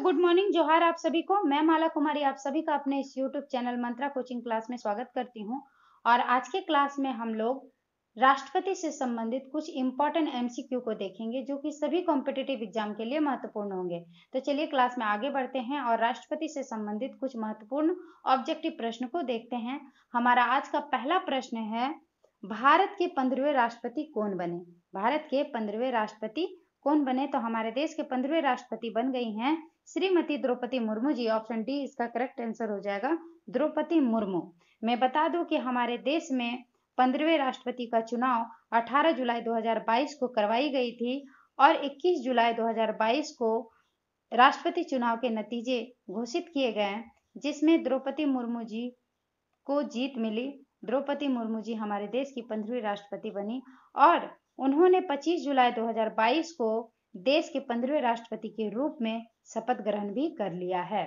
Good morning, जोहार आप सभी को। मैं माला कुमारी आप सभी का अपने इस यूट्यूब चैनल मंत्रा कोचिंग क्लास में स्वागत करती हूं। और आज के क्लास में हम लोग राष्ट्रपति से संबंधित कुछ इंपॉर्टेंट एमसीक्यू को देखेंगे जो कि सभी कॉम्पिटिटिव एग्जाम के लिए महत्वपूर्ण होंगे। तो चलिए क्लास में आगे बढ़ते हैं और राष्ट्रपति से संबंधित कुछ महत्वपूर्ण ऑब्जेक्टिव प्रश्न को देखते हैं। हमारा आज का पहला प्रश्न है, भारत के 15वें राष्ट्रपति कौन बने? भारत के 15वें राष्ट्रपति कौन बने? तो हमारे देश के 15वें राष्ट्रपति बन गई हैं श्रीमती द्रौपदी मुर्मू जी। ऑप्शन डी इसका करेक्ट आंसर हो जाएगा, द्रौपदी मुर्मू। मैं बता दूं कि हमारे देश में 15वें राष्ट्रपति का चुनाव 18 जुलाई 2022 को करवाई गई थी और 21 जुलाई 2022 को राष्ट्रपति चुनाव के नतीजे घोषित किए गए, जिसमें द्रौपदी मुर्मू जी को जीत मिली। द्रौपदी मुर्मू जी हमारे देश की 15वीं राष्ट्रपति बनी और उन्होंने 25 जुलाई 2022 को देश के 15वें राष्ट्रपति के रूप में शपथ ग्रहण भी कर लिया है।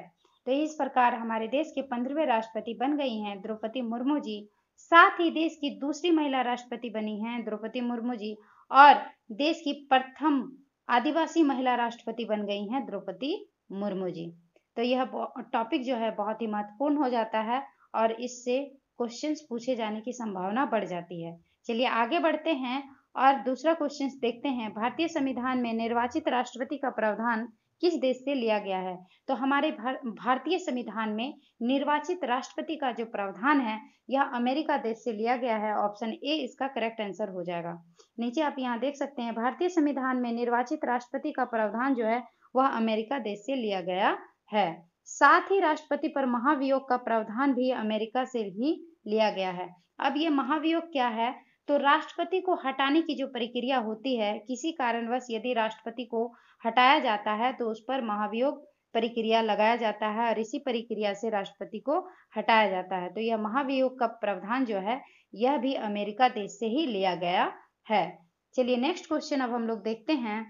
तो इस प्रकार हमारे देश के 15वें राष्ट्रपति बन गई हैं द्रौपदी मुर्मू जी। साथ ही देश की दूसरी महिला राष्ट्रपति बनी हैं द्रौपदी मुर्मू जी और देश की प्रथम आदिवासी महिला राष्ट्रपति बन गई हैं द्रौपदी मुर्मू जी। तो यह टॉपिक जो है बहुत ही महत्वपूर्ण हो जाता है और इससे क्वेश्चंस पूछे जाने की संभावना बढ़ जाती है। चलिए आगे बढ़ते हैं और दूसरा क्वेश्चन देखते हैं। भारतीय संविधान में निर्वाचित राष्ट्रपति का प्रावधान किस देश से लिया गया है? तो हमारे भारतीय संविधान में निर्वाचित राष्ट्रपति का जो प्रावधान है यह अमेरिका देश से लिया गया है। ऑप्शन ए इसका करेक्ट आंसर हो जाएगा। नीचे आप यहाँ देख सकते हैं, भारतीय संविधान में निर्वाचित राष्ट्रपति का प्रावधान जो है वह अमेरिका देश से लिया गया है। साथ ही राष्ट्रपति पर महाभियोग का प्रावधान भी अमेरिका से ही लिया गया है। अब ये महाभियोग क्या है? तो राष्ट्रपति को हटाने की जो प्रक्रिया होती है, किसी कारणवश यदि राष्ट्रपति को हटाया जाता है तो उस पर महाभियोग प्रक्रिया लगाया जाता है और इसी प्रक्रिया से राष्ट्रपति को हटाया जाता है। तो यह महाभियोग का प्रावधान जो है यह भी अमेरिका देश से ही लिया गया है। चलिए नेक्स्ट क्वेश्चन अब हम लोग देखते हैं।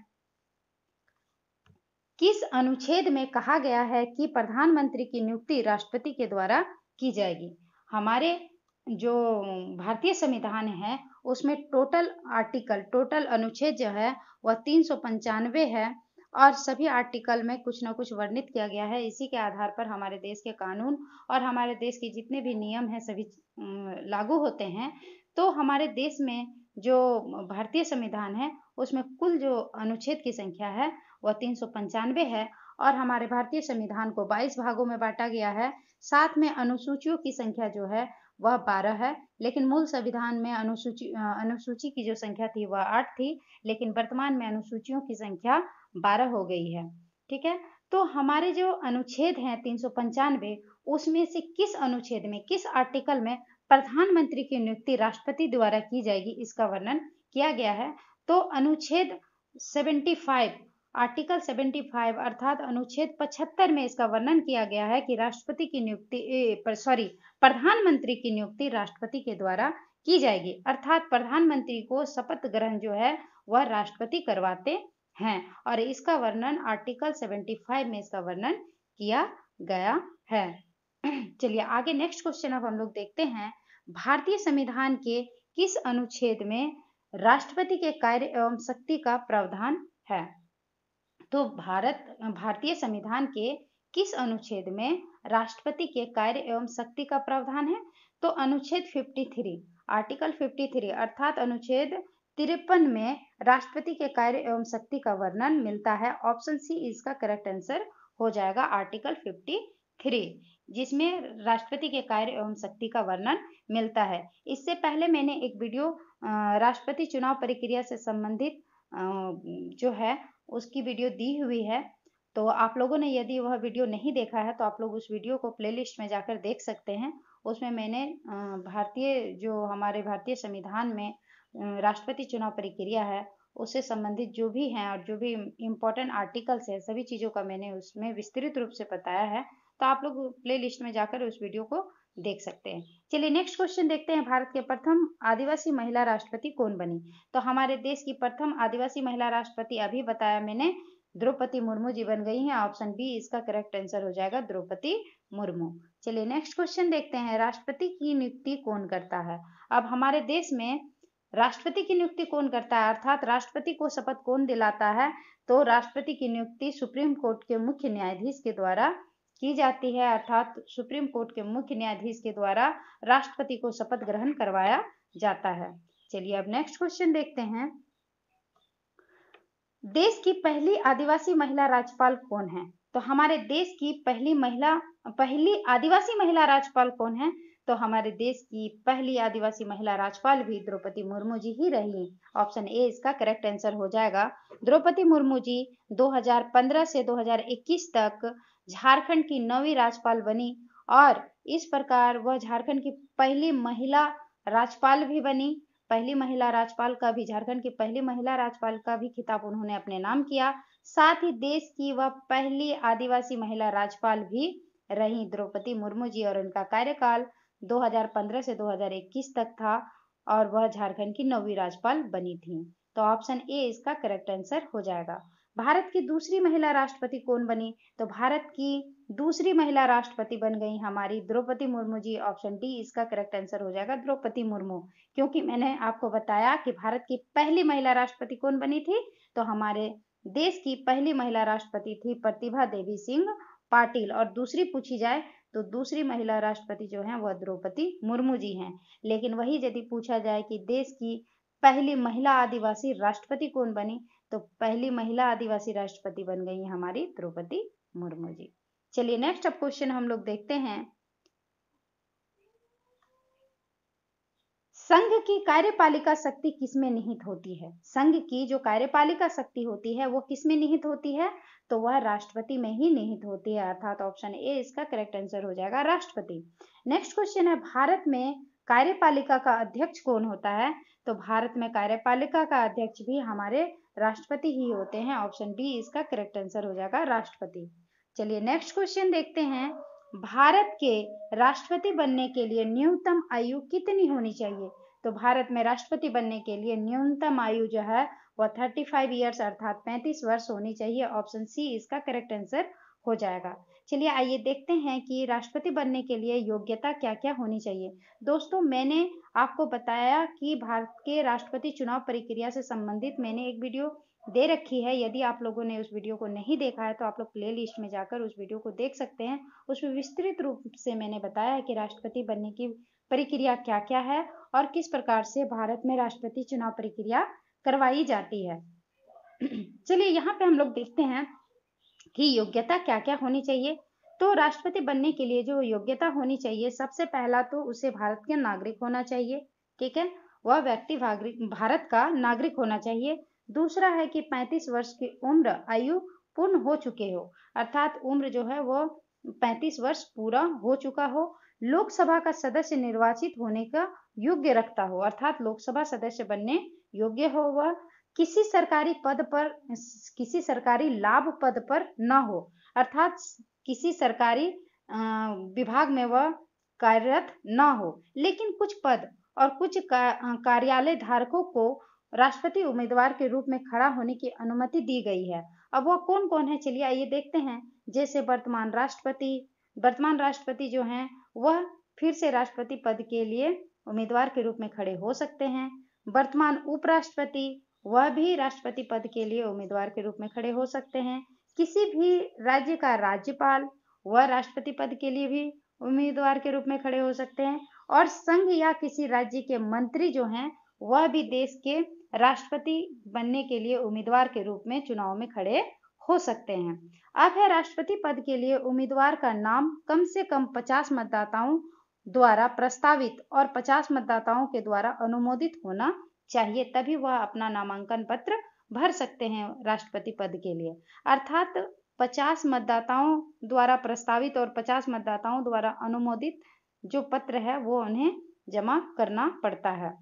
किस अनुच्छेद में कहा गया है कि प्रधानमंत्री की नियुक्ति राष्ट्रपति के द्वारा की जाएगी? हमारे जो भारतीय संविधान है उसमें टोटल अनुच्छेद जो है वह 395 है और सभी आर्टिकल में कुछ ना कुछ वर्णित किया गया है। इसी के आधार पर हमारे देश के कानून और हमारे देश के जितने भी नियम हैं सभी लागू होते हैं। तो हमारे देश में जो भारतीय संविधान है उसमें कुल जो अनुच्छेद की संख्या है वह 395 है और हमारे भारतीय संविधान को 22 भागों में बांटा गया है। साथ में अनुसूचियों की संख्या जो है वह 12 है, लेकिन मूल संविधान में अनुसूची की जो संख्या थी वह 8 थी, लेकिन वर्तमान में अनुसूचियों की संख्या 12 हो गई है। ठीक है, तो हमारे जो अनुच्छेद हैं 395 उसमें से किस अनुच्छेद में, किस आर्टिकल में प्रधानमंत्री की नियुक्ति राष्ट्रपति द्वारा की जाएगी इसका वर्णन किया गया है। तो अनुच्छेद 75 आर्टिकल 75 अर्थात अनुच्छेद 75 में इसका वर्णन किया गया है कि राष्ट्रपति की नियुक्ति प्रधानमंत्री की नियुक्ति राष्ट्रपति के द्वारा की जाएगी, अर्थात प्रधानमंत्री को शपथ ग्रहण जो है वह राष्ट्रपति करवाते हैं और इसका वर्णन आर्टिकल 75 में इसका वर्णन किया गया है। चलिए आगे नेक्स्ट क्वेश्चन अब हम लोग देखते हैं। भारतीय संविधान के किस अनुच्छेद में राष्ट्रपति के कार्य एवं शक्ति का प्रावधान है? तो भारतीय संविधान के किस अनुच्छेद में राष्ट्रपति के कार्य एवं शक्ति का प्रावधान है? तो अनुच्छेद 53 आर्टिकल 53 अर्थात अनुच्छेद 53 में राष्ट्रपति के कार्य एवं शक्ति का वर्णन मिलता है। ऑप्शन सी इसका करेक्ट आंसर हो जाएगा, आर्टिकल 53 जिसमें राष्ट्रपति के कार्य एवं शक्ति का वर्णन मिलता है। इससे पहले मैंने एक वीडियो राष्ट्रपति चुनाव प्रक्रिया से संबंधित जो है उसकी वीडियो दी हुई है, तो आप लोगों ने यदि वह वीडियो नहीं देखा है तो आप लोग उस वीडियो को प्लेलिस्ट में जाकर देख सकते हैं। उसमें मैंने हमारे भारतीय संविधान में राष्ट्रपति चुनाव प्रक्रिया है उससे संबंधित जो भी हैं और जो भी इम्पोर्टेंट आर्टिकल्स है सभी चीज़ों का मैंने उसमें विस्तृत रूप से बताया है, तो आप लोग प्ले लिस्ट में जाकर उस वीडियो को देख सकते हैं। चलिए नेक्स्ट क्वेश्चन देखते हैं। भारत के प्रथम आदिवासी महिला राष्ट्रपति कौन बनी? तो हमारे देश की प्रथम आदिवासी महिला राष्ट्रपति अभी बताया मैंने, द्रौपदी मुर्मू जी बन गई हैं। ऑप्शन बी इसका करेक्ट आंसर हो जाएगा, द्रौपदी मुर्मू। चलिए नेक्स्ट क्वेश्चन देखते हैं। राष्ट्रपति की नियुक्ति कौन करता है? अब हमारे देश में राष्ट्रपति की नियुक्ति कौन करता है, अर्थात राष्ट्रपति को शपथ कौन दिलाता है? तो राष्ट्रपति की नियुक्ति सुप्रीम कोर्ट के मुख्य न्यायाधीश के द्वारा की जाती है, अर्थात सुप्रीम कोर्ट के मुख्य न्यायाधीश के द्वारा राष्ट्रपति को शपथ ग्रहण करवाया जाता है। चलिए अब नेक्स्ट क्वेश्चन देखते हैं। देश की पहली आदिवासी महिला राज्यपाल कौन है? तो हमारे देश की पहली आदिवासी महिला राज्यपाल कौन है? तो हमारे देश की पहली आदिवासी महिला राज्यपाल भी द्रौपदी मुर्मू जी ही रही। ऑप्शन ए इसका करेक्ट आंसर हो जाएगा। द्रौपदी मुर्मू जी 2015 से 2021 तक झारखंड की 9वीं राज्यपाल बनी और इस प्रकार वह झारखंड की पहली महिला राज्यपाल भी बनी। पहली महिला राज्यपाल का भी, झारखंड की पहली महिला राज्यपाल का भी खिताब उन्होंने अपने नाम किया। साथ ही देश की वह पहली आदिवासी महिला राज्यपाल भी रही द्रौपदी मुर्मू जी, और उनका कार्यकाल 2015 से 2021 तक था और वह झारखंड की 9वीं राज्यपाल बनी थी। तो ऑप्शन ए इसका करेक्ट आंसर हो जाएगा। भारत की दूसरी महिला राष्ट्रपति कौन बनी? तो भारत की दूसरी महिला राष्ट्रपति बन गई हमारी द्रौपदी मुर्मू जी। ऑप्शन डी इसका करेक्ट आंसर हो जाएगा, द्रौपदी मुर्मू। क्योंकि मैंने आपको बताया कि भारत की पहली महिला राष्ट्रपति कौन बनी थी, तो हमारे देश की पहली महिला राष्ट्रपति थी प्रतिभा देवी सिंह पाटिल, और दूसरी पूछी जाए तो दूसरी महिला राष्ट्रपति जो है वह द्रौपदी मुर्मू जी हैं। लेकिन वही यदि पूछा जाए कि देश की पहली महिला आदिवासी राष्ट्रपति कौन बनी, तो पहली महिला आदिवासी राष्ट्रपति बन गई हमारी द्रौपदी मुर्मू जी। चलिए नेक्स्ट अब क्वेश्चन हम लोग देखते हैं। संघ की कार्यपालिका शक्ति किसमें निहित होती है? संघ की जो कार्यपालिका शक्ति होती है वो किसमें निहित होती है? तो वह राष्ट्रपति में ही निहित होती है, अर्थात ऑप्शन ए इसका करेक्ट आंसर हो जाएगा, राष्ट्रपति। नेक्स्ट क्वेश्चन है, भारत में कार्यपालिका का अध्यक्ष कौन होता है? तो भारत में कार्यपालिका का अध्यक्ष भी हमारे राष्ट्रपति ही होते हैं। ऑप्शन डी इसका करेक्ट आंसर हो जाएगा, राष्ट्रपति। चलिए नेक्स्ट क्वेश्चन देखते हैं। भारत के राष्ट्रपति बनने के लिए न्यूनतम आयु कितनी होनी चाहिए? तो भारत में राष्ट्रपति बनने के लिए न्यूनतम आयु जो है वह 35 ईयर्स अर्थात 35 वर्ष होनी चाहिए। ऑप्शन सी इसका करेक्ट आंसर हो जाएगा। चलिए आइए देखते हैं कि राष्ट्रपति बनने के लिए योग्यता क्या क्या होनी चाहिए। दोस्तों, मैंने आपको बताया कि भारत के राष्ट्रपति चुनाव प्रक्रिया से संबंधित मैंने एक वीडियो दे रखी है। यदि आप लोगों ने उस वीडियो को नहीं देखा है तो आप लोग प्ले लिस्ट में जाकर उस वीडियो को देख सकते हैं। उसमें विस्तृत रूप से मैंने बताया है कि राष्ट्रपति बनने की प्रक्रिया क्या क्या है और किस प्रकार से भारत में राष्ट्रपति चुनाव प्रक्रिया करवाई जाती है। चलिए यहाँ पे हम लोग देखते हैं कि योग्यता क्या क्या होनी चाहिए। तो राष्ट्रपति बनने के लिए जो योग्यता होनी चाहिए, सबसे पहला तो उसे भारत के नागरिक होना चाहिए। ठीक है, वह व्यक्ति भारत का नागरिक होना चाहिए। दूसरा है कि 35 वर्ष की उम्र आयु पूर्ण हो चुके हो, अर्थात उम्र जो है वो 35 वर्ष पूरा हो चुका हो। लोकसभा का सदस्य निर्वाचित होने का योग्य रखता हो, अर्थात लोकसभा सदस्य बनने योग्य हो। वह किसी सरकारी लाभ पद पर न हो, अर्थात किसी सरकारी विभाग में वह कार्यरत न हो। लेकिन कुछ पद और कुछ कार्यालय धारकों को राष्ट्रपति उम्मीदवार के रूप में खड़ा होने की अनुमति दी गई है। अब वह कौन कौन है, चलिए आइए देखते हैं। जैसे वर्तमान राष्ट्रपति जो हैं वह फिर से राष्ट्रपति पद के लिए उम्मीदवार के रूप में खड़े हो सकते हैं। वर्तमान उपराष्ट्रपति वह भी राष्ट्रपति पद के लिए उम्मीदवार के रूप में खड़े हो सकते हैं। किसी भी राज्य का राज्यपाल वह राष्ट्रपति पद के लिए भी उम्मीदवार के रूप में खड़े हो सकते हैं। और संघ या किसी राज्य के मंत्री जो हैं वह भी देश के राष्ट्रपति बनने के लिए उम्मीदवार के रूप में चुनाव में खड़े हो सकते हैं। अब है राष्ट्रपति पद के लिए उम्मीदवार का नाम कम से कम 50 मतदाताओं द्वारा प्रस्तावित और 50 मतदाताओं के द्वारा अनुमोदित होना चाहिए, तभी वह अपना नामांकन पत्र भर सकते हैं राष्ट्रपति पद के लिए। अर्थात 50 मतदाताओं द्वारा प्रस्तावित और 50 मतदाताओं द्वारा अनुमोदित जो पत्र है वो उन्हें जमा करना पड़ता है।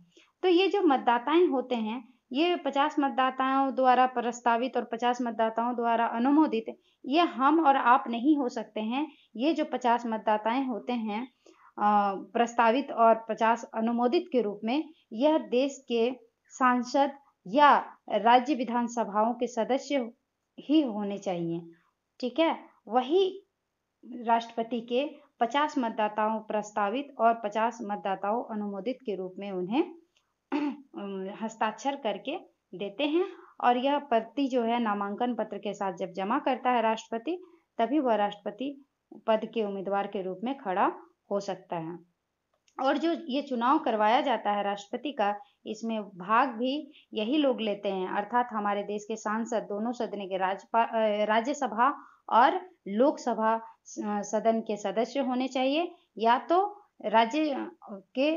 तो ये जो मतदाताएं होते हैं, ये 50 मतदाताओं द्वारा प्रस्तावित और 50 मतदाताओं द्वारा अनुमोदित, ये हम और आप नहीं हो सकते हैं। ये जो 50 मतदाताएं होते हैं प्रस्तावित और 50 अनुमोदित के रूप में, यह देश के सांसद या राज्य विधानसभाओं के सदस्य ही होने चाहिए। ठीक है, वही राष्ट्रपति के 50 मतदाताओं प्रस्तावित और 50 मतदाताओं अनुमोदित के रूप में उन्हें हस्ताक्षर करके देते हैं और यह प्रति जो है नामांकन पत्र के साथ जब जमा करता है राष्ट्रपति, तभी वह राष्ट्रपति पद के उम्मीदवार के रूप में खड़ा हो सकता है। और जो ये चुनाव करवाया जाता है राष्ट्रपति का, इसमें भाग भी यही लोग लेते हैं, अर्थात हमारे देश के सांसद दोनों सदन के राज्यसभा और लोकसभा सदन के सदस्य होने चाहिए, या तो राज्य के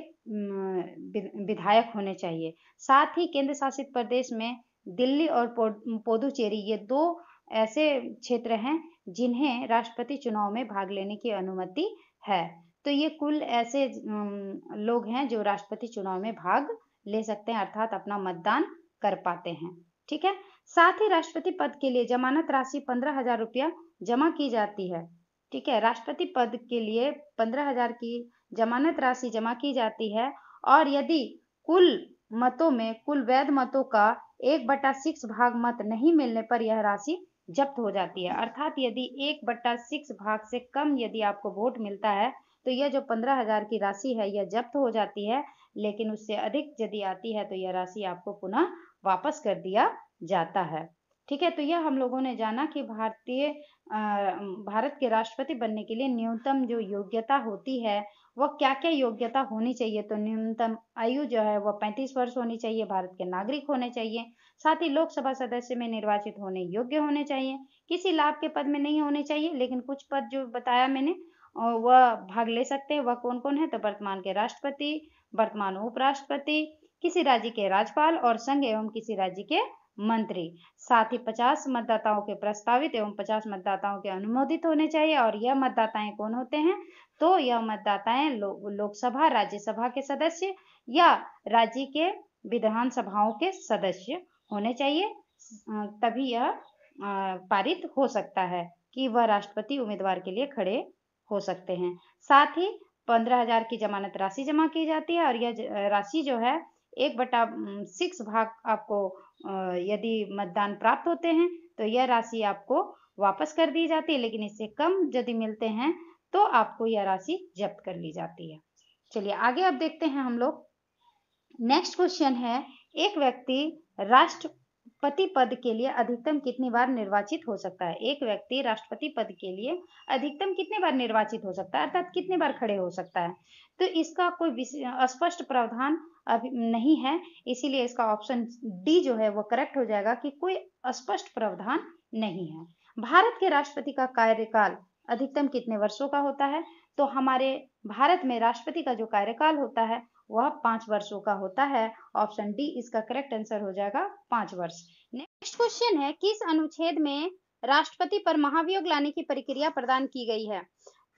विधायक होने चाहिए। साथ ही केंद्र शासित प्रदेश में दिल्ली और पुदुचेरी, ये 2 ऐसे क्षेत्र हैं जिन्हें राष्ट्रपति चुनाव में भाग लेने की अनुमति है। तो ये कुल ऐसे लोग हैं जो राष्ट्रपति चुनाव में भाग ले सकते हैं, अर्थात अपना मतदान कर पाते हैं। ठीक है। साथ ही राष्ट्रपति पद के लिए जमानत राशि 15,000 रुपया जमा की जाती है। ठीक है, राष्ट्रपति पद के लिए 15,000 की जमानत राशि जमा की जाती है, और यदि कुल मतों में कुल वैध मतों का 1/6 भाग मत नहीं मिलने पर यह राशि जब्त हो जाती है। अर्थात यदि 1/6 भाग से कम यदि आपको वोट मिलता है तो यह जो 15,000 की राशि है यह जब्त हो जाती है, लेकिन उससे अधिक यदि आती है तो यह राशि आपको पुनः वापस कर दिया जाता है। ठीक है, तो यह हम लोगों ने जाना कि भारत के राष्ट्रपति बनने के लिए न्यूनतम जो योग्यता होती है वह क्या क्या योग्यता होनी चाहिए। तो न्यूनतम आयु जो है वह 35 वर्ष होनी चाहिए, भारत के नागरिक होने चाहिए, साथ ही लोकसभा सदस्य में निर्वाचित होने योग्य होने चाहिए, किसी लाभ के पद में नहीं होने चाहिए, लेकिन कुछ पद जो बताया मैंने वह भाग ले सकते हैं। वह कौन कौन है? तो वर्तमान के राष्ट्रपति, वर्तमान उपराष्ट्रपति, किसी राज्य के राज्यपाल और संघ एवं किसी राज्य के मंत्री। साथ ही 50 मतदाताओं के प्रस्तावित एवं 50 मतदाताओं के अनुमोदित होने चाहिए। और यह मतदाताएं कौन होते हैं? तो यह मतदाताएं लोकसभा, राज्यसभा के सदस्य या राज्य के विधानसभाओं के सदस्य होने चाहिए, तभी यह पारित हो सकता है कि वह राष्ट्रपति उम्मीदवार के लिए खड़े हो सकते हैं। साथ ही 15,000 की जमानत राशि जमा की जाती है, और यह राशि जो है 1/6 भाग आपको यदि मतदान प्राप्त होते हैं तो यह राशि आपको वापस कर दी जाती है, लेकिन इससे कम यदि मिलते हैं तो आपको यह राशि जब्त कर ली जाती है। चलिए आगे अब देखते हैं हम लोग। नेक्स्ट क्वेश्चन है, एक व्यक्ति राष्ट्रपति पद के लिए अधिकतम कितनी बार निर्वाचित हो सकता है? एक व्यक्ति राष्ट्रपति पद के लिए अधिकतम कितनी बार निर्वाचित हो सकता है, अर्थात कितनी बार खड़े हो सकता है? तो इसका कोई स्पष्ट प्रावधान अभी नहीं है, इसीलिए इसका ऑप्शन डी जो है वो करेक्ट हो जाएगा कि कोई स्पष्ट प्रावधान नहीं है। भारत के राष्ट्रपति का कार्यकाल अधिकतम कितने वर्षों का होता है? तो हमारे भारत में राष्ट्रपति का जो कार्यकाल होता है वह 5 वर्षों का होता है। ऑप्शन डी इसका करेक्ट आंसर हो जाएगा 5 वर्ष। नेक्स्ट क्वेश्चन है, किस अनुच्छेद में राष्ट्रपति पर महाभियोग लाने की प्रक्रिया प्रदान की गई है?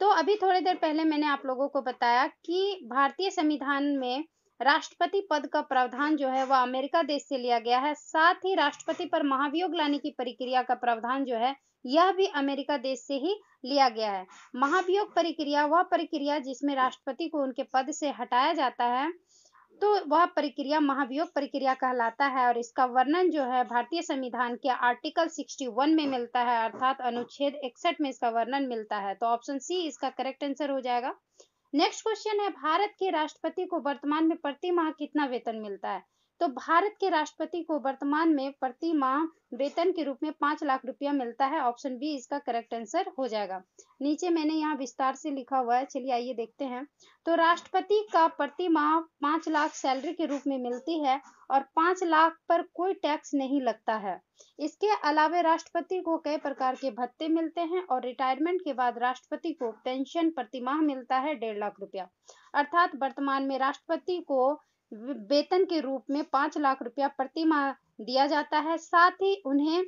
तो अभी थोड़ी देर पहले मैंने आप लोगों को बताया कि भारतीय संविधान में राष्ट्रपति पद का प्रावधान जो है वह अमेरिका देश से लिया गया है। साथ ही राष्ट्रपति पर महाभियोग लाने की प्रक्रिया का प्रावधान जो है यह भी अमेरिका देश से ही लिया गया है। महाभियोग प्रक्रिया वह प्रक्रिया जिसमें राष्ट्रपति को उनके पद से हटाया जाता है, तो वह प्रक्रिया महाभियोग प्रक्रिया कहलाता है। और इसका वर्णन जो है भारतीय संविधान के आर्टिकल 61 में मिलता है, अर्थात अनुच्छेद 61 में इसका वर्णन मिलता है। तो ऑप्शन सी इसका करेक्ट आंसर हो जाएगा। नेक्स्ट क्वेश्चन है, भारत के राष्ट्रपति को वर्तमान में प्रति माह कितना वेतन मिलता है? तो भारत के राष्ट्रपति को वर्तमान में प्रति माह वेतन के रूप में 5 लाख रुपया मिलता है। ऑप्शन बी इसका करेक्ट आंसर हो जाएगा। नीचे मैंने यहाँ विस्तार से लिखा हुआ है, चलिए आइए देखते हैं। तो राष्ट्रपति का प्रति माह 5 लाख सैलरी के रूप में मिलती है और 5 लाख पर कोई टैक्स नहीं लगता है। इसके अलावा राष्ट्रपति को कई प्रकार के भत्ते मिलते हैं और रिटायरमेंट के बाद राष्ट्रपति को पेंशन प्रति माह मिलता है 1.5 लाख रुपया। अर्थात वर्तमान में राष्ट्रपति को वेतन के रूप में 5 लाख रुपया प्रति माह दिया जाता है। साथ ही उन्हें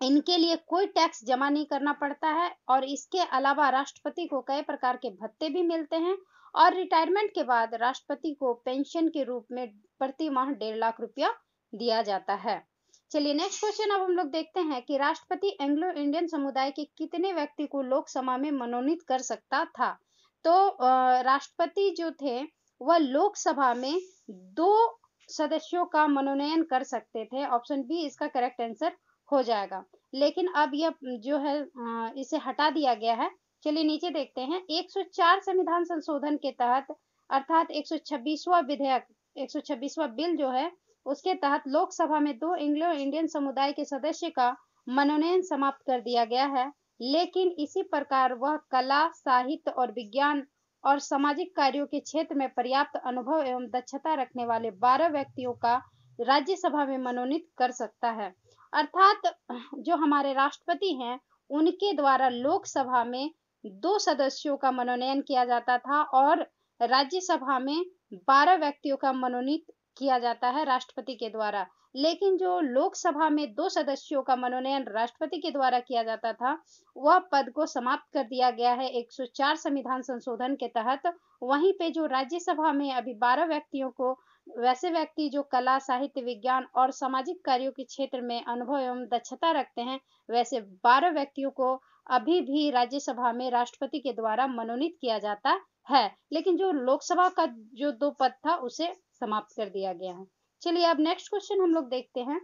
इनके लिए कोई टैक्स जमा नहीं करना पड़ता है, और इसके अलावा राष्ट्रपति को कई प्रकार के भत्ते भी मिलते हैं और रिटायरमेंट के बाद राष्ट्रपति को पेंशन के रूप में प्रति माह 1.5 लाख रुपया दिया जाता है। चलिए नेक्स्ट क्वेश्चन अब हम लोग देखते हैं कि राष्ट्रपति एंग्लो इंडियन समुदाय के कितने व्यक्ति को लोकसभा में मनोनीत कर सकता था? तो राष्ट्रपति जो थे वह लोकसभा में 2 सदस्यों का मनोनयन कर सकते थे। ऑप्शन बी इसका करेक्ट आंसर हो जाएगा, लेकिन अब यह जो है इसे हटा दिया गया है। चलिए नीचे देखते हैं। 104 संविधान संशोधन के तहत अर्थात 126वां विधेयक, 126वां बिल जो है उसके तहत लोकसभा में 2 एंग्लो इंडियन समुदाय के सदस्य का मनोनयन समाप्त कर दिया गया है। लेकिन इसी प्रकार वह कला, साहित्य और विज्ञान और सामाजिक कार्यों के क्षेत्र में पर्याप्त अनुभव एवं दक्षता रखने वाले 12 व्यक्तियों का राज्यसभा में मनोनीत कर सकता है। अर्थात जो हमारे राष्ट्रपति हैं, उनके द्वारा लोकसभा में 2 सदस्यों का मनोनयन किया जाता था और राज्यसभा में 12 व्यक्तियों का मनोनीत किया जाता है राष्ट्रपति के द्वारा। लेकिन जो लोकसभा में 2 सदस्यों का मनोनयन राष्ट्रपति के द्वारा किया जाता था, वह पद को समाप्त कर दिया गया है 104 संविधान संशोधन के तहत। वहीं पे जो राज्यसभा में अभी 12 व्यक्तियों को, वैसे व्यक्ति जो कला, साहित्य, विज्ञान और सामाजिक कार्यों के क्षेत्र में अनुभव एवं दक्षता रखते हैं, वैसे 12 व्यक्तियों को अभी भी राज्यसभा में राष्ट्रपति के द्वारा मनोनीत किया जाता है। लेकिन जो लोकसभा का जो 2 पद था, उसे समाप्त कर दिया गया है। चलिए अब नेक्स्ट क्वेश्चन हम लोग देखते हैं।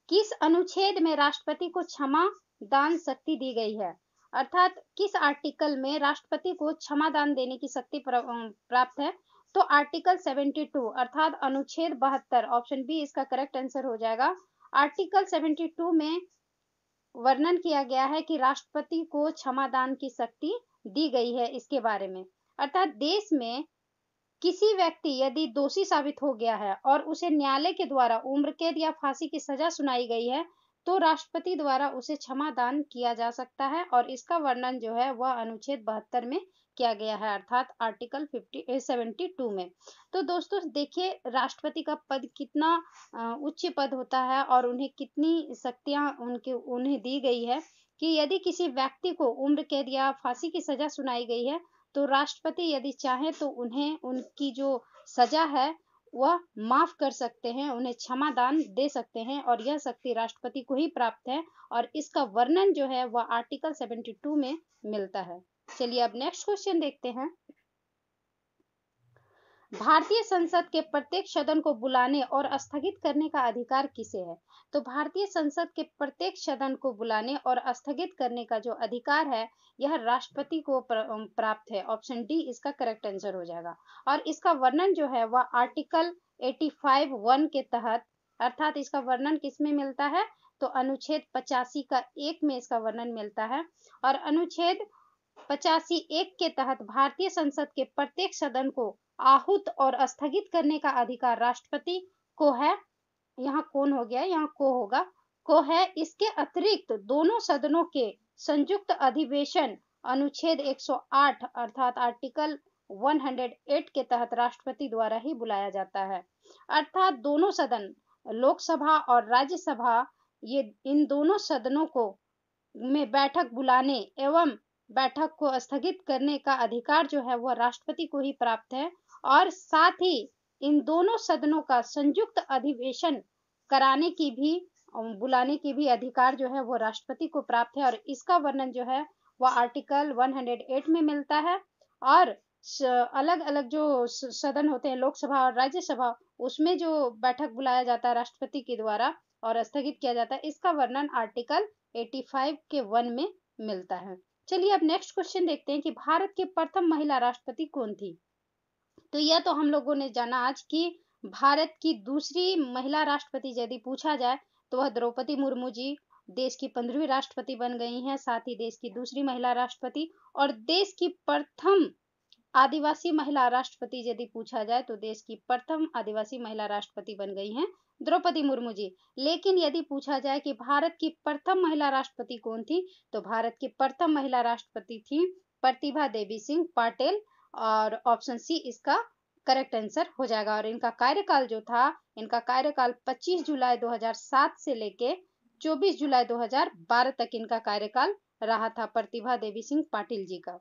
किस अनुच्छेद में राष्ट्रपति को क्षमा दान शक्ति दी गई है? अर्थात किस आर्टिकल में राष्ट्रपति को क्षमा दान देने की शक्ति प्राप्त है? तो आर्टिकल 72 अर्थात अनुच्छेद 72, ऑप्शन बी इसका करेक्ट आंसर हो जाएगा। आर्टिकल 72 में वर्णन किया गया है कि राष्ट्रपति को क्षमा दान की शक्ति दी गई है इसके बारे में। अर्थात देश में किसी व्यक्ति यदि दोषी साबित हो गया है और उसे न्यायालय के द्वारा उम्र कैद या फांसी की सजा सुनाई गई है, तो राष्ट्रपति द्वारा उसे क्षमा दान किया जा सकता है और इसका वर्णन जो है वह अनुच्छेद 72 में किया गया है, अर्थात आर्टिकल 72 में। तो दोस्तों देखिए, राष्ट्रपति का पद कितना उच्च पद होता है और उन्हें कितनी शक्तियां उन्हें दी गई है कि यदि किसी व्यक्ति को उम्र कैद या फांसी की सजा सुनाई गई है, तो राष्ट्रपति यदि चाहे तो उन्हें उनकी जो सजा है वह माफ कर सकते हैं, उन्हें क्षमा दान दे सकते हैं और यह शक्ति राष्ट्रपति को ही प्राप्त है और इसका वर्णन जो है वह आर्टिकल 72 में मिलता है। चलिए अब नेक्स्ट क्वेश्चन देखते हैं। भारतीय संसद के प्रत्येक सदन को बुलाने और स्थगित करने का अधिकार किसे है? तो भारतीय संसद के प्रत्येक सदन को बुलाने और स्थगित करने का जो अधिकार है, यह राष्ट्रपति को प्राप्त है। ऑप्शन डी इसका करेक्ट आंसर हो जाएगा। और इसका वर्णन जो है वह आर्टिकल 85(1) के तहत, अर्थात इसका वर्णन किसमें मिलता है? तो अनुच्छेद 85 का 1 में इसका वर्णन मिलता है। और अनुच्छेद 85(1) के तहत भारतीय संसद के प्रत्येक सदन को आहूत और स्थगित करने का अधिकार राष्ट्रपति को है। यहाँ कौन हो गया, यहाँ को होगा, को है। इसके अतिरिक्त दोनों सदनों के संयुक्त अधिवेशन अनुच्छेद 108 अर्थात आर्टिकल 108 के तहत राष्ट्रपति द्वारा ही बुलाया जाता है। अर्थात दोनों सदन, लोकसभा और राज्यसभा, ये इन दोनों सदनों को में बैठक बुलाने एवं बैठक को स्थगित करने का अधिकार जो है वह राष्ट्रपति को ही प्राप्त है। और साथ ही इन दोनों सदनों का संयुक्त अधिवेशन कराने की भी, बुलाने की भी अधिकार जो है वो राष्ट्रपति को प्राप्त है और इसका वर्णन जो है वह आर्टिकल 108 में मिलता है। और अलग अलग जो सदन होते हैं, लोकसभा और राज्यसभा, उसमें जो बैठक बुलाया जाता है राष्ट्रपति के द्वारा और स्थगित किया जाता है, इसका वर्णन आर्टिकल 85 के 1 में मिलता है। चलिए अब नेक्स्ट क्वेश्चन देखते हैं कि भारत की प्रथम महिला राष्ट्रपति कौन थी? तो यह तो हम लोगों ने जाना आज कि भारत की दूसरी महिला राष्ट्रपति यदि पूछा जाए तो वह द्रौपदी मुर्मू जी देश की 15वीं राष्ट्रपति बन गई हैं, साथ ही देश की दूसरी महिला राष्ट्रपति। और देश की प्रथम आदिवासी महिला राष्ट्रपति यदि पूछा जाए तो देश की प्रथम आदिवासी महिला राष्ट्रपति बन गई हैं द्रौपदी मुर्मू जी। लेकिन यदि पूछा जाए कि भारत की प्रथम महिला राष्ट्रपति कौन थी, तो भारत की प्रथम महिला राष्ट्रपति थी प्रतिभा देवी सिंह पाटिल और ऑप्शन सी इसका करेक्ट आंसर हो जाएगा। और इनका कार्यकाल जो था, इनका कार्यकाल 25 जुलाई 2007 से लेके 24 जुलाई 2012 तक इनका कार्यकाल रहा था, प्रतिभा देवी सिंह पाटिल जी का।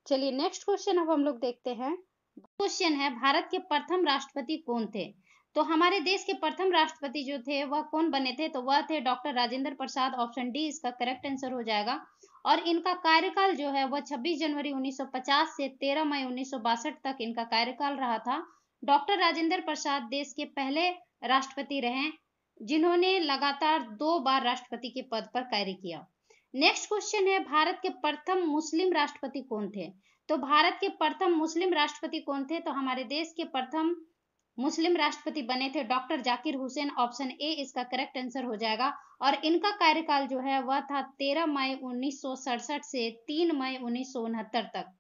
चलिए नेक्स्ट क्वेश्चन अब हम लोग देखते हैं। क्वेश्चन है, भारत के प्रथम राष्ट्रपति कौन थे? तो हमारे देश के प्रथम राष्ट्रपति जो थे वह कौन बने थे? तो वह थे doctor Rajendra Prasad. Option D इसका करेक्ट आंसर हो जाएगा। और इनका कार्यकाल जो है वह 26 जनवरी 1950 से 13 मई 1962 तक इनका कार्यकाल रहा था। डॉक्टर राजेंद्र प्रसाद देश के पहले राष्ट्रपति रहे जिन्होंने लगातार 2 बार राष्ट्रपति के पद पर कार्य किया। नेक्स्ट क्वेश्चन है, भारत के प्रथम मुस्लिम राष्ट्रपति कौन थे? तो भारत के प्रथम मुस्लिम राष्ट्रपति कौन थे? तो हमारे देश के प्रथम मुस्लिम राष्ट्रपति बने थे doctor Zakir Hussain, option A इसका करेक्ट आंसर हो जाएगा। और इनका कार्यकाल जो है वह था 13 मई 1967 से 3 मई 1969 तक।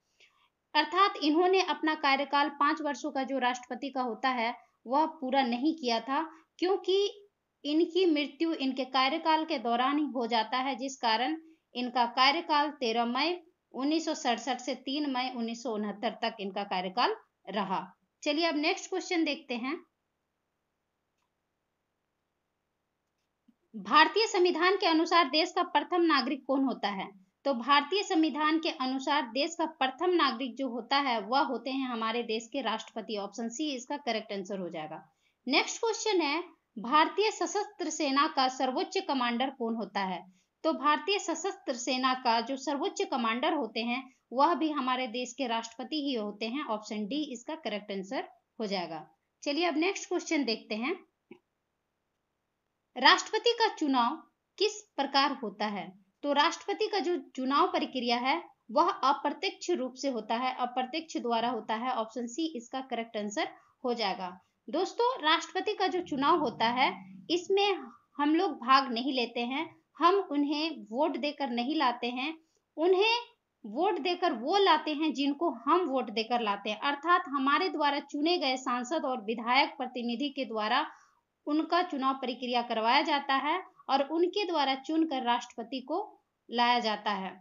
अर्थात इन्होंने अपना कार्यकाल 5 वर्षों का जो राष्ट्रपति का होता है वह पूरा नहीं किया था, क्योंकि इनकी मृत्यु इनके कार्यकाल के दौरान ही हो जाता है, जिस कारण इनका कार्यकाल 13 मई 1967 से 3 मई 1969 तक इनका कार्यकाल रहा। चलिए अब नेक्स्ट क्वेश्चन देखते हैं। भारतीय संविधान के अनुसार देश का प्रथम नागरिक कौन होता है? तो भारतीय संविधान के अनुसार देश का प्रथम नागरिक जो होता है वह होते हैं हमारे देश के राष्ट्रपति। ऑप्शन सी इसका करेक्ट आंसर हो जाएगा। नेक्स्ट क्वेश्चन है, भारतीय सशस्त्र सेना का सर्वोच्च कमांडर कौन होता है? तो भारतीय सशस्त्र सेना का जो सर्वोच्च कमांडर होते हैं वह भी हमारे देश के राष्ट्रपति ही होते हैं। ऑप्शन डी इसका करेक्ट आंसर हो जाएगा। चलिए अब नेक्स्ट क्वेश्चन देखते हैं। राष्ट्रपति का चुनाव किस प्रकार होता है? तो राष्ट्रपति का जो चुनाव प्रक्रिया है वह अप्रत्यक्ष रूप से होता है, अप्रत्यक्ष द्वारा होता है। ऑप्शन सी इसका करेक्ट आंसर हो जाएगा। दोस्तों, राष्ट्रपति का जो चुनाव होता है इसमें हम लोग भाग नहीं लेते हैं, हम उन्हें वोट देकर नहीं लाते हैं, उन्हें वोट देकर वो लाते हैं जिनको हम वोट देकर लाते हैं। अर्थात हमारे द्वारा चुने गए सांसद और विधायक प्रतिनिधि के द्वारा उनका चुनाव प्रक्रिया करवाया जाता है और उनके द्वारा चुनकर राष्ट्रपति को लाया जाता है।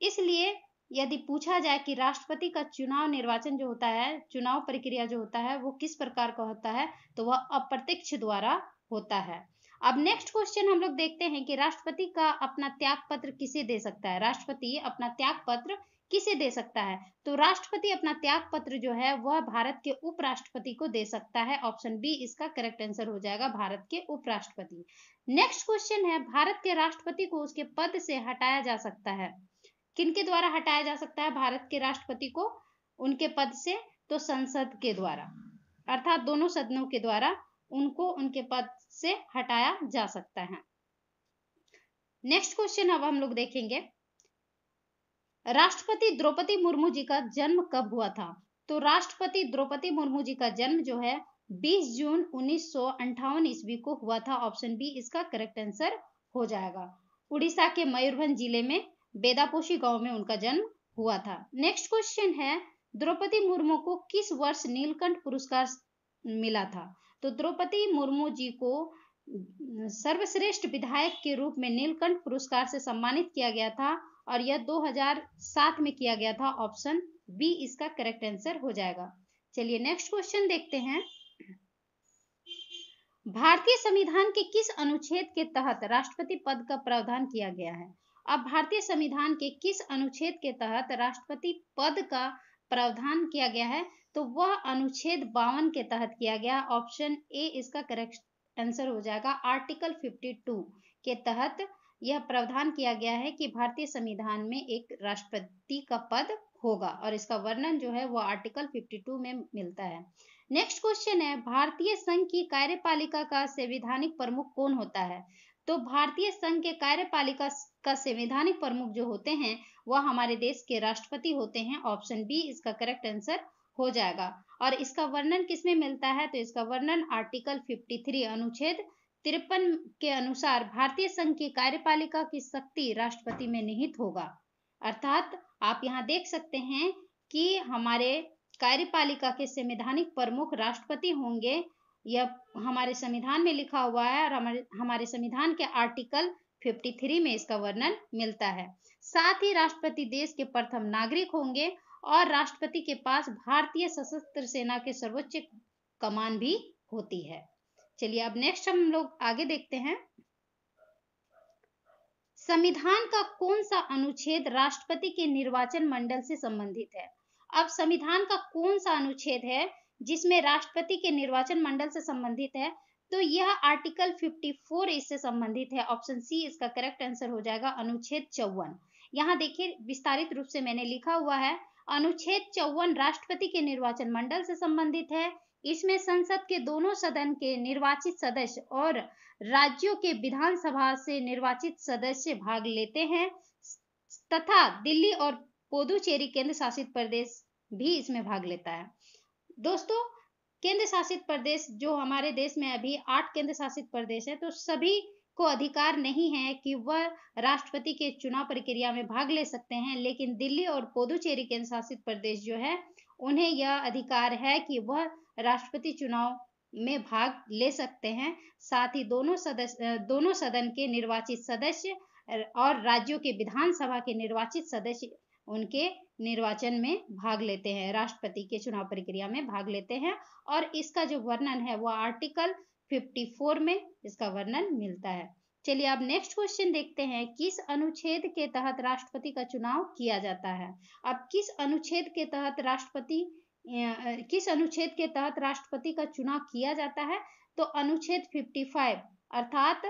इसलिए यदि पूछा जाए कि राष्ट्रपति का चुनाव निर्वाचन जो होता है, चुनाव प्रक्रिया जो होता है वो किस प्रकार का होता है, तो वह अप्रत्यक्ष द्वारा होता है। अब नेक्स्ट क्वेश्चन हम लोग देखते हैं कि राष्ट्रपति का अपना त्याग पत्र किसे दे सकता है? राष्ट्रपति अपना त्याग पत्र किसे दे सकता है? तो राष्ट्रपति अपना त्याग पत्र जो है वह भारत के उपराष्ट्रपति को दे सकता है। ऑप्शन बी इसका करेक्ट आंसर हो जाएगा, भारत के उपराष्ट्रपति। नेक्स्ट क्वेश्चन है, भारत के राष्ट्रपति को उसके पद से हटाया जा सकता है? किनके द्वारा हटाया जा सकता है भारत के राष्ट्रपति को उनके पद से? तो संसद के द्वारा, अर्थात दोनों सदनों के द्वारा उनको उनके पद से हटाया जा सकता है। नेक्स्ट क्वेश्चन अब हम लोग देखेंगे, राष्ट्रपति द्रौपदी मुर्मू जी का जन्म कब हुआ था? तो राष्ट्रपति द्रौपदी मुर्मू जी का जन्म जो है 20 जून 1958 ईस्वी को हुआ था। ऑप्शन बी इसका करेक्ट आंसर हो जाएगा। उड़ीसा के मयूरभंज जिले में बेदापोशी गांव में उनका जन्म हुआ था। नेक्स्ट क्वेश्चन है, द्रौपदी मुर्मू को किस वर्ष नीलकंठ पुरस्कार मिला था? तो द्रौपदी मुर्मू जी को सर्वश्रेष्ठ विधायक के रूप में नीलकंठ पुरस्कार से सम्मानित किया गया था और यह 2007 में किया गया था। ऑप्शन बी इसका करेक्ट आंसर हो जाएगा। चलिए नेक्स्ट क्वेश्चन देखते हैं, भारतीय संविधान के किस अनुच्छेद के तहत राष्ट्रपति पद का प्रावधान किया गया है? अब भारतीय संविधान के किस अनुच्छेद के तहत राष्ट्रपति पद का प्रावधान किया गया है? तो वह अनुच्छेद 52 के तहत किया गया। ऑप्शन ए इसका करेक्ट आंसर हो जाएगा। आर्टिकल 52 के तहत यह प्रावधान किया गया है कि भारतीय संविधान में एक राष्ट्रपति का पद होगा और इसका वर्णन जो है वो आर्टिकल 52 में मिलता है। नेक्स्ट क्वेश्चन है, भारतीय संघ की कार्यपालिका का संवैधानिक प्रमुख कौन होता है? तो भारतीय संघ के कार्यपालिका का संवैधानिक प्रमुख जो होते हैं वह हमारे देश के राष्ट्रपति होते हैं। ऑप्शन बी इसका करेक्ट आंसर हो जाएगा। और इसका वर्णन किसमें मिलता है? तो इसका वर्णन आर्टिकल 53 अनुच्छेद 53 के अनुसार भारतीय संघ की कार्यपालिका की शक्ति राष्ट्रपति में निहित होगा। अर्थात आप यहाँ देख सकते हैं कि हमारे कार्यपालिका के संवैधानिक प्रमुख राष्ट्रपति होंगे, यह हमारे संविधान में लिखा हुआ है और हमारे संविधान के आर्टिकल 53 में इसका वर्णन मिलता है। साथ ही राष्ट्रपति देश के प्रथम नागरिक होंगे और राष्ट्रपति के पास भारतीय सशस्त्र सेना के सर्वोच्च कमान भी होती है। चलिए अब नेक्स्ट हम लोग आगे देखते हैं, संविधान का कौन सा अनुच्छेद राष्ट्रपति के निर्वाचन मंडल से संबंधित है? अब संविधान का कौन सा अनुच्छेद है जिसमें राष्ट्रपति के निर्वाचन मंडल से संबंधित है? तो यह आर्टिकल 54 इससे संबंधित है। ऑप्शन सी इसका करेक्ट आंसर हो जाएगा, अनुच्छेद 54। यहाँ देखिए विस्तारित रूप से मैंने लिखा हुआ है, अनुच्छेद 54 राष्ट्रपति के निर्वाचन मंडल से संबंधित है। इसमें संसद के दोनों सदन के निर्वाचित सदस्य और राज्यों के विधानसभा से निर्वाचित सदस्य भाग लेते हैं तथा दिल्ली और पुदुचेरी केंद्र शासित प्रदेश भी इसमें भाग लेता है। दोस्तों, केंद्र शासित प्रदेश जो हमारे देश में अभी 8 केंद्र शासित प्रदेश है, तो सभी को अधिकार नहीं है कि वह राष्ट्रपति के चुनाव प्रक्रिया में भाग ले सकते हैं, लेकिन दिल्ली और पुदुचेरी केंद्र शासित प्रदेश जो है, उन्हें यह अधिकार है कि वह राष्ट्रपति चुनाव में भाग ले सकते हैं। साथ ही दोनों सदन के निर्वाचित सदस्य और राज्यों के विधानसभा के निर्वाचित सदस्य उनके निर्वाचन में भाग लेते हैं, राष्ट्रपति के चुनाव प्रक्रिया में भाग लेते हैं। और इसका जो वर्णन है वो आर्टिकल 54 में इसका वर्णन मिलता है। चलिए अब नेक्स्ट क्वेश्चन देखते हैं, किस अनुच्छेद के तहत राष्ट्रपति का चुनाव किया जाता है। अब किस अनुच्छेद के तहत राष्ट्रपति का चुनाव किया जाता है, तो अनुच्छेद 55 अर्थात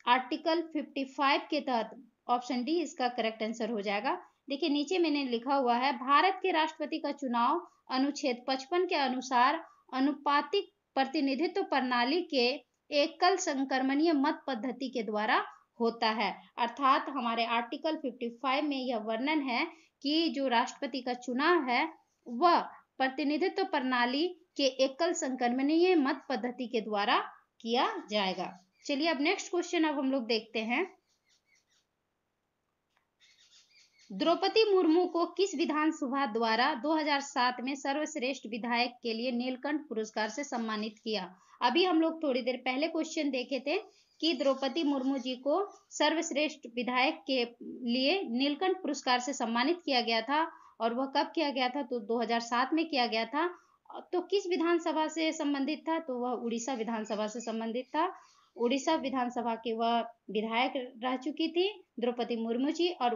आर्टिकल 55 के तहत ऑप्शन डी इसका करेक्ट आंसर हो जाएगा। देखिए नीचे मैंने लिखा हुआ है, भारत के राष्ट्रपति का चुनाव अनुच्छेद 55 के अनुसार अनुपातिक प्रतिनिधित्व प्रणाली के एकल संक्रमणीय मत पद्धति के द्वारा होता है। अर्थात हमारे आर्टिकल 55 में यह वर्णन है कि जो राष्ट्रपति का चुनाव है वह प्रतिनिधित्व प्रणाली के एकल संक्रमणीय मत पद्धति के द्वारा किया जाएगा। चलिए अब नेक्स्ट क्वेश्चन अब हम लोग देखते हैं, द्रौपदी मुर्मू को किस विधानसभा द्वारा 2007 में सर्वश्रेष्ठ विधायक के लिए नीलकंठ पुरस्कार से सम्मानित किया। अभी हम लोग थोड़ी देर पहले क्वेश्चन देखे थे कि द्रौपदी मुर्मू जी को सर्वश्रेष्ठ विधायक के लिए नीलकंठ पुरस्कार से सम्मानित किया गया था, और वह कब किया गया था, तो 2007 में किया गया था। तो किस विधानसभा से संबंधित था, तो वह उड़ीसा विधानसभा से संबंधित था। उड़ीसा विधानसभा की वह विधायक रह चुकी थी द्रौपदी मुर्मू जी, और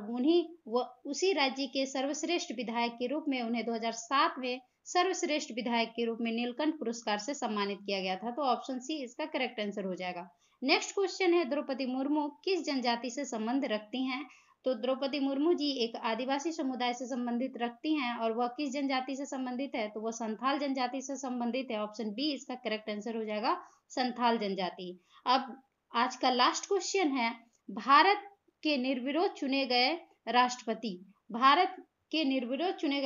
उसी राज्य के सर्वश्रेष्ठ विधायक के रूप में उन्हें 2007 में सर्वश्रेष्ठ विधायक के रूप में नीलकंठ पुरस्कार से सम्मानित किया गया था। तो ऑप्शन सी इसका करेक्ट आंसर हो जाएगा। नेक्स्ट क्वेश्चन है, द्रौपदी मुर्मू किस जनजाति से संबंध रखती हैं, तो द्रौपदी मुर्मू जी एक आदिवासी समुदाय से संबंधित रखती हैं, और वह किस जनजाति से संबंधित है, तो वह संथाल जनजाति से संबंधित है। ऑप्शन बी इसका करेक्ट आंसर हो जाएगा, संथाल जनजाति। अब आज का लास्ट क्वेश्चन है, भारत के निर्विरोध चुने गए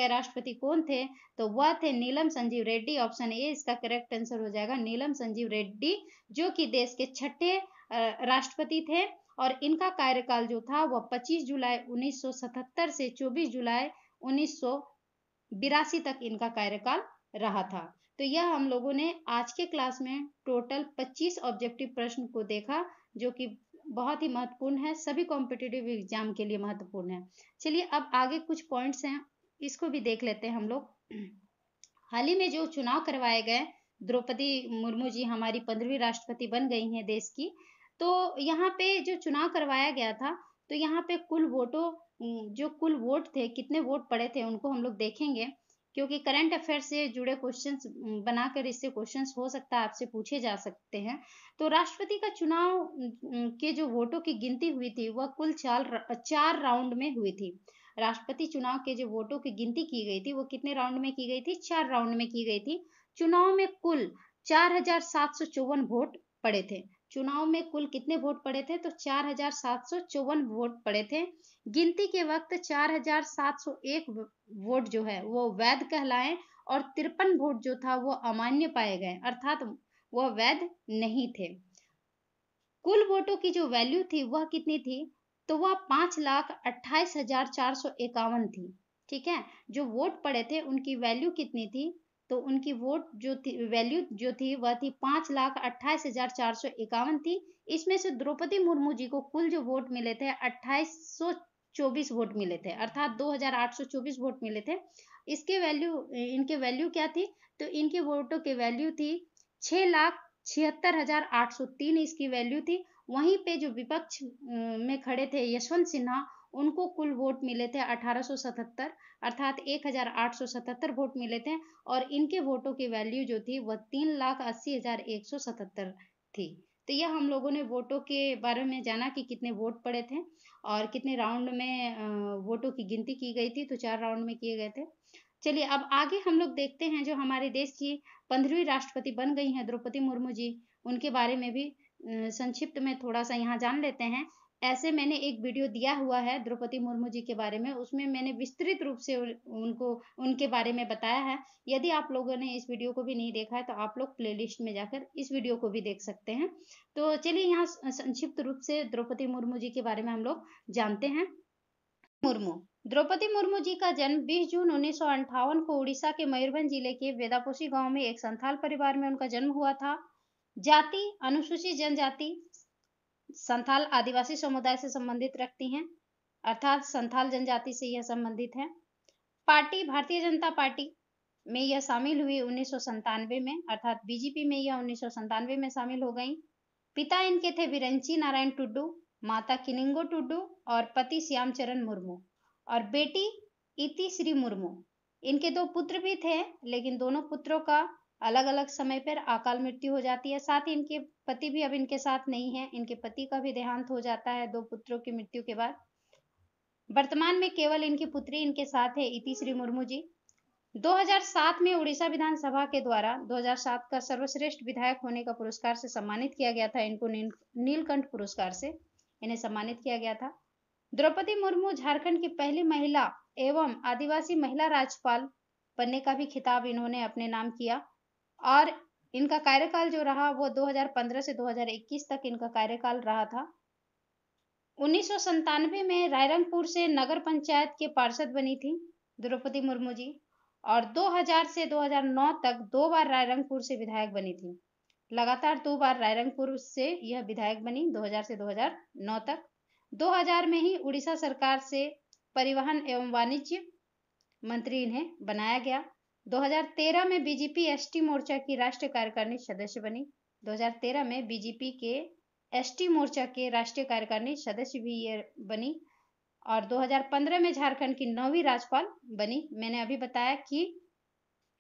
राष्ट्रपति कौन थे, तो वह थे नीलम संजीव रेड्डी। ऑप्शन ए इसका करेक्ट आंसर हो जाएगा, नीलम संजीव रेड्डी, जो कि देश के 6ठे राष्ट्रपति थे, और इनका कार्यकाल जो था वह 25 जुलाई 1977 से 24 जुलाई 1982 तक इनका कार्यकाल रहा था। तो यह हम लोगों ने आज के क्लास में टोटल 25 ऑब्जेक्टिव प्रश्न को देखा, जो कि बहुत ही महत्वपूर्ण है, सभी कॉम्पिटिटिव एग्जाम के लिए महत्वपूर्ण है। चलिए अब आगे कुछ पॉइंट्स हैं, इसको भी देख लेते हैं हम लोग। हाल ही में जो चुनाव करवाए गए, द्रौपदी मुर्मू जी हमारी 15वीं राष्ट्रपति बन गई हैं देश की। तो यहाँ पे जो चुनाव करवाया गया था, तो यहाँ पे कुल वोट थे, कितने वोट पड़े थे, उनको हम लोग देखेंगे, क्योंकि करंट अफेयर से जुड़े क्वेश्चंस बनाकर इससे क्वेश्चंस हो सकता है आपसे पूछे जा सकते हैं। तो राष्ट्रपति का चुनाव के जो वोटों की गिनती हुई थी वह कुल 4 राउंड में हुई थी। राष्ट्रपति चुनाव के जो वोटों की गिनती की गई थी वो कितने राउंड में की गई थी, 4 राउंड में की गई थी। चुनाव में कुल 4754 वोट पड़े थे। चुनाव में कुल कितने वोट पड़े थे, तो 4754 वोट पड़े थे। गिनती के वक्त 4701 वोट जो है वो वैध कहलाए, और 53 वोट जो था वो अमान्य पाए गए, अर्थात वह वैध नहीं थे। कुल वोटों की जो वैल्यू थी वह कितनी थी, तो वह 5,28,451 थी। ठीक है, जो वोट पड़े थे उनकी वैल्यू कितनी थी, तो उनकी वोट जो थी वैल्यू जो थी वह थी 5,28,451 थी। इसमें से द्रौपदी मुर्मू जी को कुल जो वोट मिले थे 2824 वोट मिले थे, अर्थात 2824 वोट मिले थे। इनके वैल्यू क्या थी, तो इनके वोटों की वैल्यू थी 6,76,803 इसकी वैल्यू थी। वहीं पे जो विपक्ष में खड़े थे यशवंत सिन्हा, उनको कुल वोट मिले थे 1877, अर्थात 1877 वोट मिले थे, और इनके वोटों की वैल्यू जो थी वह 3,80,177 थी। तो यह हम लोगों ने वोटों के बारे में जाना कि कितने वोट पड़े थे और कितने राउंड में वोटों की गिनती की गई थी, तो 4 राउंड में किए गए थे। चलिए अब आगे हम लोग देखते हैं, जो हमारे देश की 15वीं राष्ट्रपति बन गई हैं द्रौपदी मुर्मू जी, उनके बारे में भी संक्षिप्त में थोड़ा सा यहाँ जान लेते हैं ऐसे मैंने एक वीडियो दिया हुआ है द्रौपदी मुर्मू जी के बारे में, उसमें मैंने विस्तृत रूप से उनको उनके बारे में बताया है। यदि आप लोगों ने इस वीडियो को भी नहीं देखा है, तो आप लोग प्लेलिस्ट में जाकर इस वीडियो को भी देख सकते हैं। तो चलिए यहाँ संक्षिप्त रूप से द्रौपदी मुर्मू जी के बारे में हम लोग जानते हैं। मुर्मू द्रौपदी मुर्मू जी का जन्म 20 जून 1958 को उड़ीसा के मयूरभंज जिले के वेदापोशी गांव में एक संथाल परिवार में उनका जन्म हुआ था। जाति अनुसूचित जनजाति संथाल आदिवासी समुदाय से संबंधित रखती हैं, अर्थात संथाल जनजाति से यह संबंधित है। पार्टी भारतीय जनता पार्टी में यह शामिल हुई 1997 में, अर्थात बीजेपी में यह 1997 में शामिल हो गई। पिता इनके थे विरंची नारायण टुड्डू, माता किनिंगो टुड्डू और पति श्यामचरण मुर्मू और बेटी इति श्री मुर्मू। इनके 2 पुत्र भी थे, लेकिन दोनों पुत्रों का अलग-अलग समय पर अकाल मृत्यु हो जाती है। साथ ही इनके पति भी अब इनके साथ नहीं है, इनके पति का भी देहांत हो जाता है 2 पुत्रों की मृत्यु के बाद। वर्तमान में केवल इनकी पुत्री इनके साथ है, इति श्री मुर्मू जी। 2007 में उड़ीसा विधानसभा के द्वारा 2007 का सर्वश्रेष्ठ विधायक होने का पुरस्कार से सम्मानित किया गया था। इनको नीलकंठ पुरस्कार से इन्हें सम्मानित किया गया था। द्रौपदी मुर्मू झारखंड की पहली महिला एवं आदिवासी महिला राज्यपाल बनने का भी खिताब इन्होंने अपने नाम किया और इनका कार्यकाल जो रहा वो 2015 से 2021 तक इनका कार्यकाल रहा था। 1997 में रायरंगपुर से नगर पंचायत के पार्षद बनी थी द्रौपदी मुर्मू जी और 2000 से 2009 तक 2 बार रायरंगपुर से विधायक बनी थी। लगातार 2 बार रायरंगपुर से यह विधायक बनी 2000 से 2009 तक। 2000 में ही उड़ीसा सरकार से परिवहन एवं वाणिज्य मंत्री इन्हें बनाया गया। 2013 में बीजेपी एसटी मोर्चा की राष्ट्रीय कार्यकारिणी सदस्य बनी। 2013 में बीजेपी के एसटी मोर्चा के राष्ट्रीय कार्यकारिणी सदस्य भी ये बनी और 2015 में झारखंड की 9वीं राज्यपाल बनी। मैंने अभी बताया कि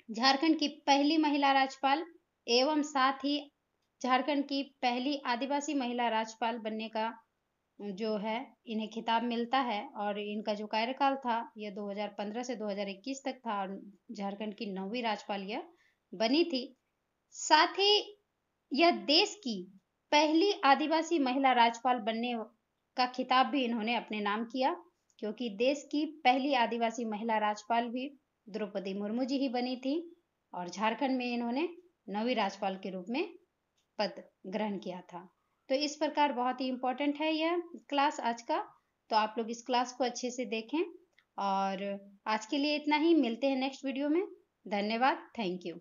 झारखंड की पहली महिला राज्यपाल एवं साथ ही झारखंड की पहली आदिवासी महिला राज्यपाल बनने का जो है इन्हें खिताब मिलता है और इनका जो कार्यकाल था यह 2015 से 2021 तक था और झारखंड की 9वीं राज्यपाल यह बनी थी। साथ ही यह देश की पहली आदिवासी महिला राज्यपाल बनने का खिताब भी इन्होंने अपने नाम किया, क्योंकि देश की पहली आदिवासी महिला राज्यपाल भी द्रौपदी मुर्मू जी ही बनी थी और झारखंड में इन्होंने 9वीं राज्यपाल के रूप में पद ग्रहण किया था। तो इस प्रकार बहुत ही इम्पोर्टेंट है यह क्लास आज का, तो आप लोग इस क्लास को अच्छे से देखें और आज के लिए इतना ही। मिलते हैं नेक्स्ट वीडियो में। धन्यवाद, थैंक यू।